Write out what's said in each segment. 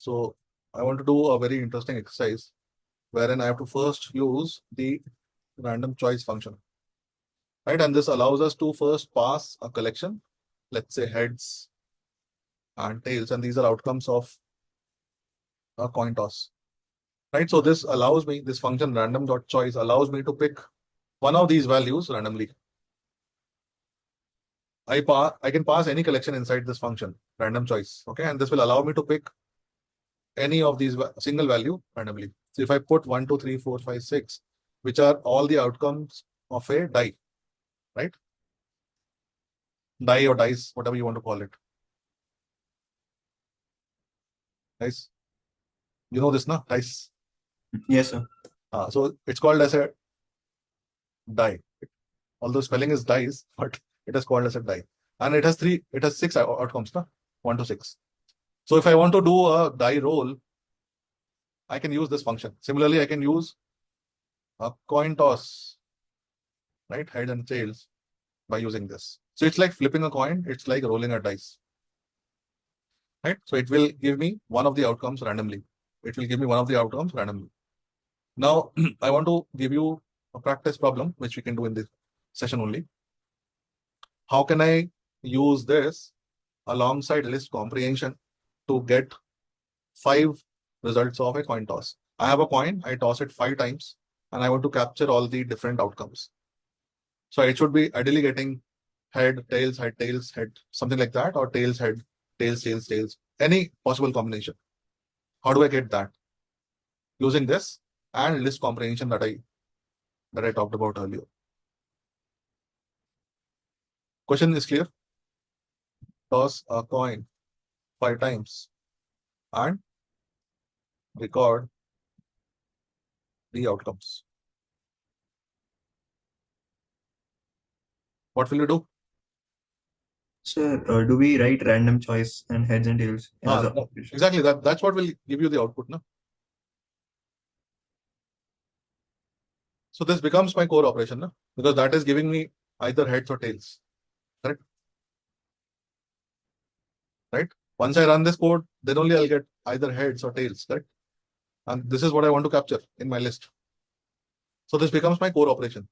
So I want to do a very interesting exercise wherein I have to first use the random choice function, right? And this allows us to first pass a collection, let's say heads and tails, and these are outcomes of a coin toss, right? So this allows me, this function random.choice allows me to pick one of these values randomly. I can pass any collection inside this function, random choice, okay? And this will allow me to pick any of these single value randomly. So if I put 1, 2, 3, 4, 5, 6, which are all the outcomes of a die, right? Die or dice, whatever you want to call it. Dice. You know this, na? Dice. Yes, sir. So it's called as a die. Although spelling is dice, but it is called as a die. And it has six outcomes, na? 1 to 6. So if I want to do a die roll, I can use this function. Similarly, I can use a coin toss, right? Heads and tails by using this. So it's like flipping a coin. It's like rolling a dice, right? So it will give me one of the outcomes randomly. Now, I want to give you a practice problem, which we can do in this session only. How can I use this alongside list comprehension to get 5 results of a coin toss? I have a coin, I toss it 5 times, and I want to capture all the different outcomes. So it should be ideally getting head, tails, head, something like that, or tails, head, tails, any possible combination. How do I get that? Using this and list comprehension that I talked about earlier. Question is clear? Toss a coin 5 times and record the outcomes. What will you do? Sir, do we write random choice and heads and tails as a operation? Exactly. That's what will give you the output, no? So this becomes my core operation, no? Because that is giving me either heads or tails. Correct? Right? Once I run this code, then only I'll get either heads or tails, correct? And this is what I want to capture in my list. So this becomes my core operation,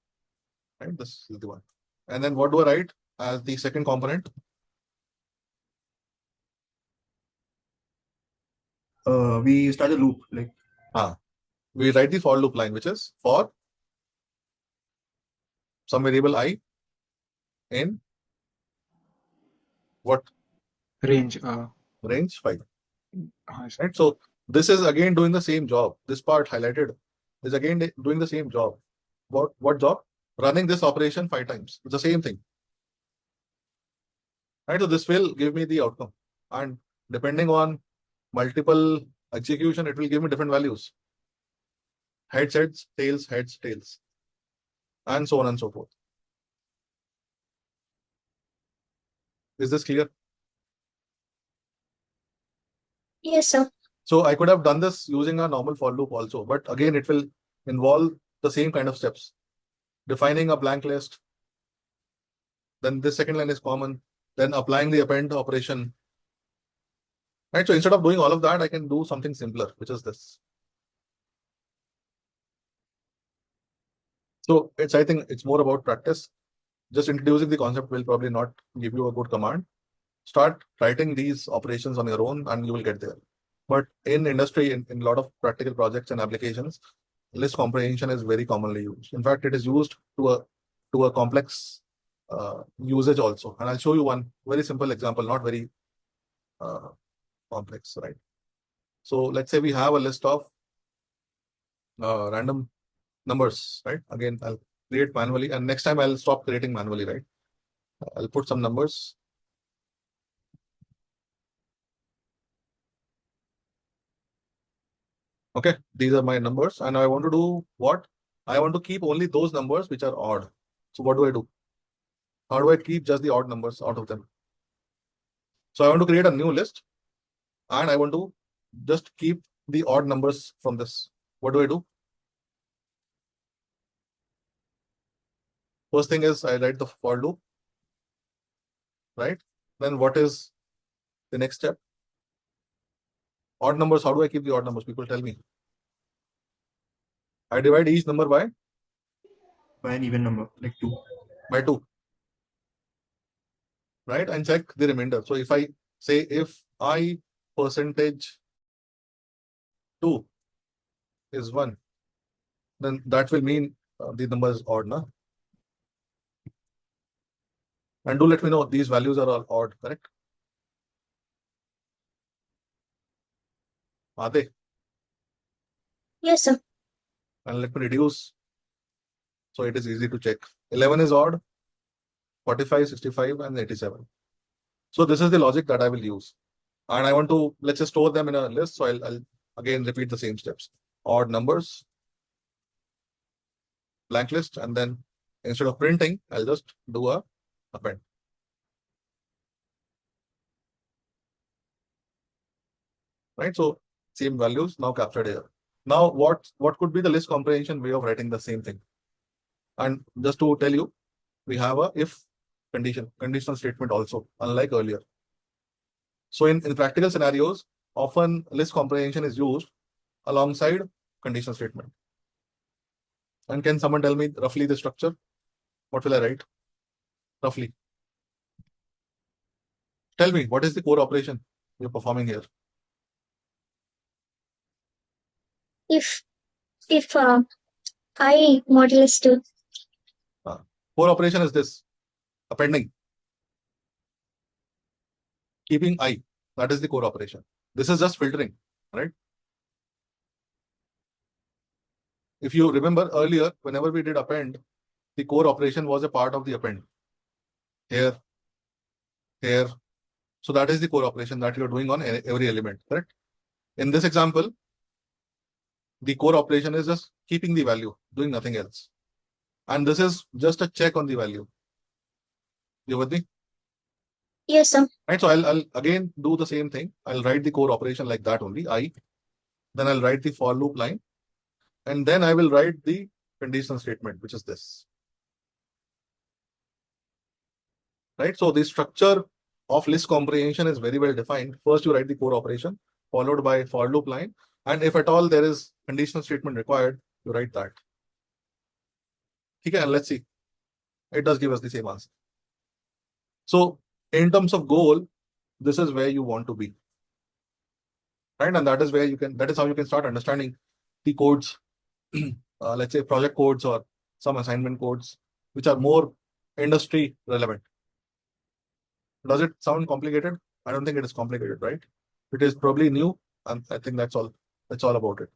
right? This is the one. And then what do I write as the second component? We start a loop, like We write the for loop line, which is for some variable I in what range. range 5. Yes. Right? So this is again doing the same job. This part highlighted is again doing the same job. What job? Running this operation 5 times. It's the same thing. Right? So this will give me the outcome. And depending on multiple execution, it will give me different values. Heads, tails, and so on and so forth. Is this clear? Yes, sir. So I could have done this using a normal for loop also, but again, it will involve the same kind of steps. Defining a blank list, then this second line is common, then applying the append operation. Right? So instead of doing all of that, I can do something simpler, which is this. So I think it's more about practice. Just introducing the concept will probably not give you a good command. Start writing these operations on your own and you will get there. But in industry, in a lot of practical projects and applications, list comprehension is very commonly used. In fact, it is used to a complex usage also. And I'll show you one very simple example, not very complex, right? So let's say we have a list of random numbers, right? Again, I'll create manually, and next time I'll stop creating manually, right? I'll put some numbers. Okay, these are my numbers, and I want to do what? I want to keep only those numbers which are odd. So what do I do? How do I keep just the odd numbers out of them? So I want to create a new list, and I want to just keep the odd numbers from this. What do I do? First thing is I write the for loop, right? Then what is the next step? Odd numbers, how do I keep the odd numbers? People tell me. I divide each number by By an even number, like 2. 2. Right? And check the remainder. So if I say if I percentage 2 is 1, then that will mean the number is odd, na? And do let me know these values are all odd, correct? Are they? Yes, sir. And let me reduce. So it is easy to check. 11 is odd, 45, 65, and 87. So this is the logic that I will use. And I want to, let's just store them in a list. So I'll again repeat the same steps. Odd numbers, blank list, and then instead of printing, I'll just do a append. Right? So same values now captured here. Now what could be the list comprehension way of writing the same thing? And just to tell you, we have a if conditional statement also, unlike earlier. So in practical scenarios, often list comprehension is used alongside conditional statement. And can someone tell me roughly the structure? What will I write? Roughly. Tell me, what is the core operation you're performing here? If I modulus 2. Core operation is this, appending. Keeping I, that is the core operation. This is just filtering, right? If you remember earlier, whenever we did append, the core operation was a part of the append. Here. So that is the core operation that you're doing on every element, correct? In this example, the core operation is just keeping the value, doing nothing else. And this is just a check on the value. You with me? Yes, sir. Right, so I'll again do the same thing. I'll write the core operation like that only, I. Then I'll write the for loop line. And then I will write the conditional statement, which is this. Right, so the structure of list comprehension is very well defined. First, you write the core operation, followed by for loop line. And if at all there is conditional statement required, you write that. Okay, and let's see. It does give us the same answer. So in terms of goal, this is where you want to be. Right, and that is where that is how you can start understanding the codes, let's say project codes or some assignment codes, which are more industry relevant. Does it sound complicated? I don't think it is complicated, right? It is probably new, and I think that's all about it.